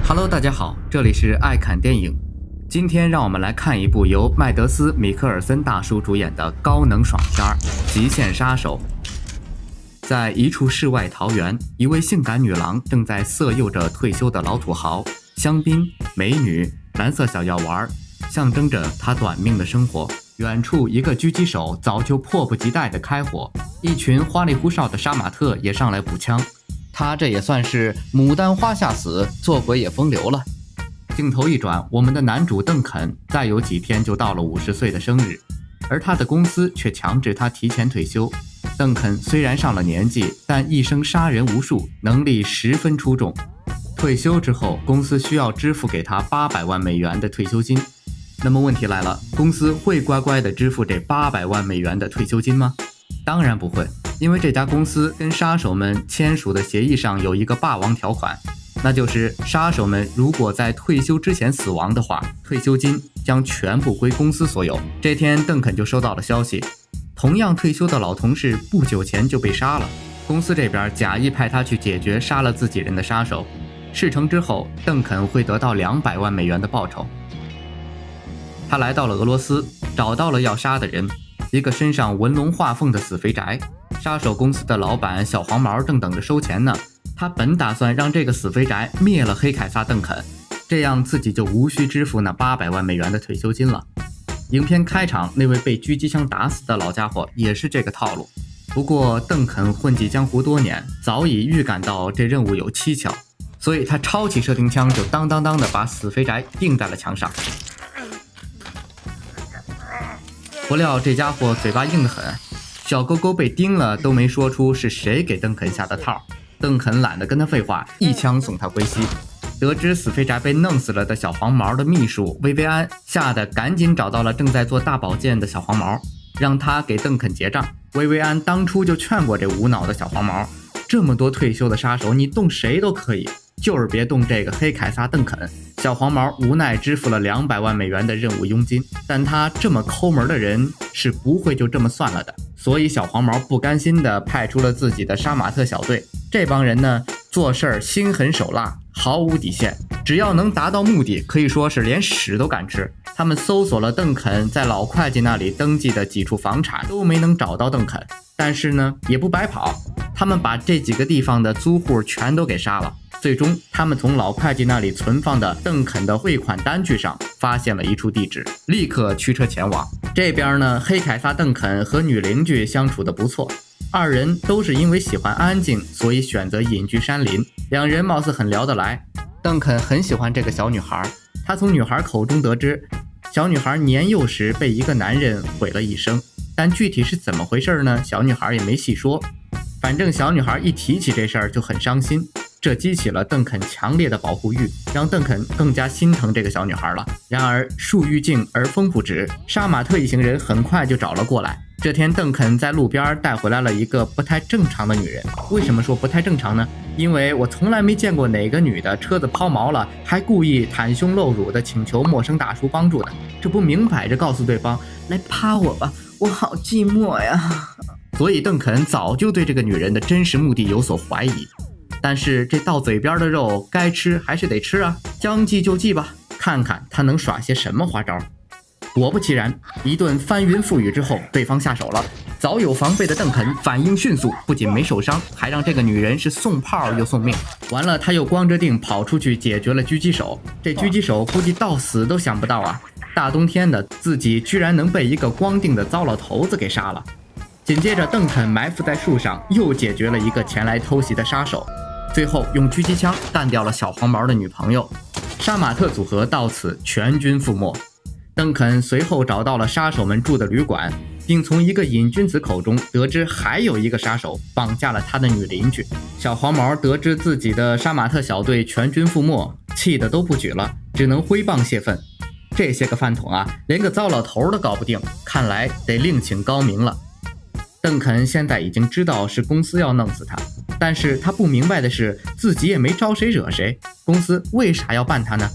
Hello， 大家好，这里是爱看电影。今天让我们来看一部由麦德斯·米克尔森大叔主演的高能爽片《极限杀手》。在一处世外桃源，一位性感女郎正在色诱着退休的老土豪。香槟、美女、蓝色小药丸，象征着她短命的生活。远处一个狙击手早就迫不及待地开火，一群花里胡哨的杀马特也上来补枪。他这也算是牡丹花下死，做鬼也风流了。镜头一转，我们的男主邓肯再有几天就到了50岁的生日，而他的公司却强制他提前退休。邓肯虽然上了年纪，但一生杀人无数，能力十分出众。退休之后，公司需要支付给他800万美元的退休金。那么问题来了，公司会乖乖地支付这800万美元的退休金吗？当然不会，因为这家公司跟杀手们签署的协议上有一个霸王条款，那就是杀手们如果在退休之前死亡的话，退休金将全部归公司所有。这天邓肯就收到了消息，同样退休的老同事不久前就被杀了，公司这边假意派他去解决杀了自己人的杀手。事成之后，邓肯会得到200万美元的报酬。他来到了俄罗斯，找到了要杀的人，一个身上纹龙画凤的死肥宅。杀手公司的老板小黄毛正等着收钱呢，他本打算让这个死肥宅灭了黑凯撒邓肯，这样自己就无需支付那800万美元的退休金了。影片开场那位被狙击枪打死的老家伙也是这个套路。不过邓肯混迹江湖多年，早已预感到这任务有蹊跷，所以他抄起射钉枪就当当当的把死肥宅钉在了墙上。不料这家伙嘴巴硬得很，小勾勾被叮了都没说出是谁给邓肯下的套。邓肯懒得跟他废话，一枪送他归西。得知死肥宅被弄死了的小黄毛的秘书薇薇安吓得赶紧找到了正在做大保健的小黄毛，让他给邓肯结账。薇薇安当初就劝过这无脑的小黄毛，这么多退休的杀手你动谁都可以，就是别动这个黑凯撒邓肯。小黄毛无奈支付了200万美元的任务佣金，但他这么抠门的人是不会就这么算了的，所以小黄毛不甘心地派出了自己的杀马特小队。这帮人呢，做事儿心狠手辣，毫无底线，只要能达到目的，可以说是连屎都敢吃。他们搜索了邓肯在老会计那里登记的几处房产，都没能找到邓肯，但是呢也不白跑，他们把这几个地方的租户全都给杀了。最终他们从老会计那里存放的邓肯的汇款单据上发现了一处地址，立刻驱车前往。这边呢，黑凯撒邓肯和女邻居相处的不错，二人都是因为喜欢安静，所以选择隐居山林，两人貌似很聊得来。邓肯很喜欢这个小女孩，他从女孩口中得知，小女孩年幼时被一个男人毁了一生，但具体是怎么回事呢？小女孩也没细说，反正小女孩一提起这事儿就很伤心，这激起了邓肯强烈的保护欲，让邓肯更加心疼这个小女孩了。然而树欲静而风不止，杀马特一行人很快就找了过来。这天邓肯在路边带回来了一个不太正常的女人。为什么说不太正常呢？因为我从来没见过哪个女的车子抛锚了还故意袒胸露乳的请求陌生大叔帮助的，这不明摆着告诉对方来趴我吧，我好寂寞呀。所以邓肯早就对这个女人的真实目的有所怀疑，但是这到嘴边的肉该吃还是得吃啊，将计就计吧，看看他能耍些什么花招。果不其然，一顿翻云覆雨之后，对方下手了。早有防备的邓肯反应迅速，不仅没受伤，还让这个女人是送炮又送命。完了，他又光着腚跑出去解决了狙击手。这狙击手估计到死都想不到啊，大冬天的自己居然能被一个光腚的糟老头子给杀了。紧接着邓肯埋伏在树上，又解决了一个前来偷袭的杀手，最后用狙击枪干掉了小黄毛的女朋友。杀马特组合到此全军覆没。邓肯随后找到了杀手们住的旅馆，并从一个瘾君子口中得知还有一个杀手绑架了他的女邻居。小黄毛得知自己的杀马特小队全军覆没，气得都不举了，只能挥棒泄愤。这些个饭桶啊，连个糟老头都搞不定，看来得另请高明了。邓肯现在已经知道是公司要弄死他，但是他不明白的是，自己也没招谁惹谁，公司为啥要办他呢？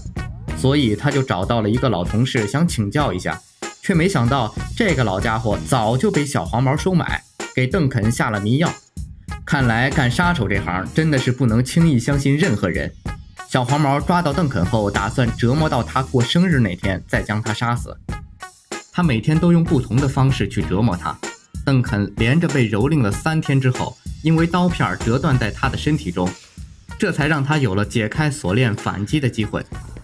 所以他就找到了一个老同事想请教一下，却没想到这个老家伙早就被小黄毛收买，给邓肯下了迷药。看来干杀手这行真的是不能轻易相信任何人。小黄毛抓到邓肯后，打算折磨到他过生日那天，再将他杀死。他每天都用不同的方式去折磨他。邓肯连着被蹂躏了3天之后，因为刀片折断在他的身体中，这才让他有了解开锁链反击的机会。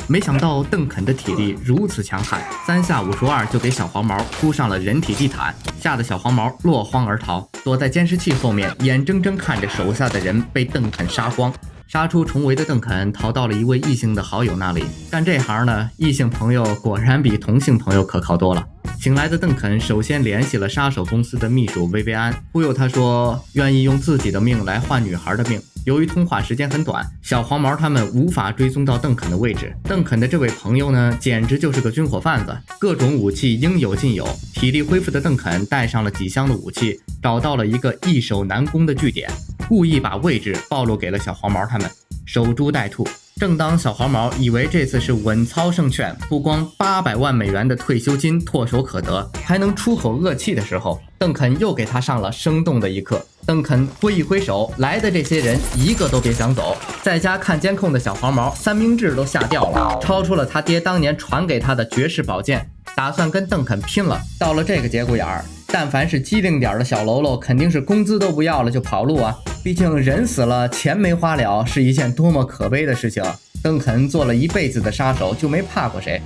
没想到邓肯的体力如此强悍，3下5除2就给小黄毛铺上了人体地毯，吓得小黄毛落荒而逃，躲在监视器后面，眼睁睁看着手下的人被邓肯杀光。杀出重围的邓肯逃到了一位异性的好友那里。干这行呢，异性朋友果然比同性朋友可靠多了。醒来的邓肯首先联系了杀手公司的秘书薇薇安，忽悠他说愿意用自己的命来换女孩的命。由于通话时间很短，小黄毛他们无法追踪到邓肯的位置。邓肯的这位朋友呢，简直就是个军火贩子，各种武器应有尽有。体力恢复的邓肯带上了几箱的武器，找到了一个易守难攻的据点，故意把位置暴露给了小黄毛他们，守株待兔。正当小黄毛以为这次是稳操胜券，不光800万美元的退休金唾手可得，还能出口恶气的时候，邓肯又给他上了生动的一课。邓肯挥一挥手，来的这些人一个都别想走。在家看监控的小黄毛三明治都吓掉了，超出了他爹当年传给他的绝世宝剑，打算跟邓肯拼了。到了这个节骨眼儿，但凡是机灵点的小喽啰，肯定是工资都不要了就跑路啊！毕竟人死了钱没花了，是一件多么可悲的事情。邓肯做了一辈子的杀手，就没怕过谁。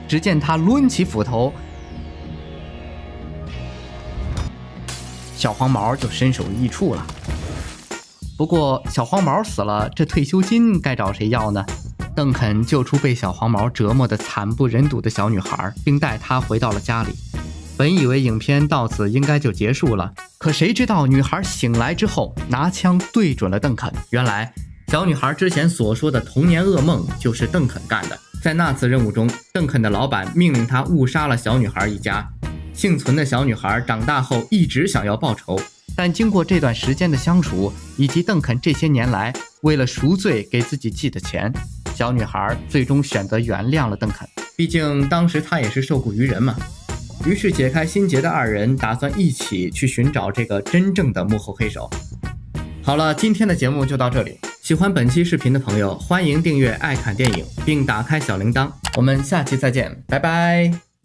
只见他抡起斧头，小黄毛就身首异处了。不过小黄毛死了，这退休金该找谁要呢？邓肯救出被小黄毛折磨得惨不忍睹的小女孩，并带她回到了家里。本以为影片到此应该就结束了，可谁知道女孩醒来之后拿枪对准了邓肯。原来小女孩之前所说的童年噩梦就是邓肯干的。在那次任务中，邓肯的老板命令他误杀了小女孩一家。幸存的小女孩长大后一直想要报仇，但经过这段时间的相处，以及邓肯这些年来为了赎罪给自己寄的钱，小女孩最终选择原谅了邓肯。毕竟当时她也是受雇于人嘛。于是解开心结的二人打算一起去寻找这个真正的幕后黑手。好了，今天的节目就到这里。喜欢本期视频的朋友，欢迎订阅爱看电影，并打开小铃铛。我们下期再见，拜拜。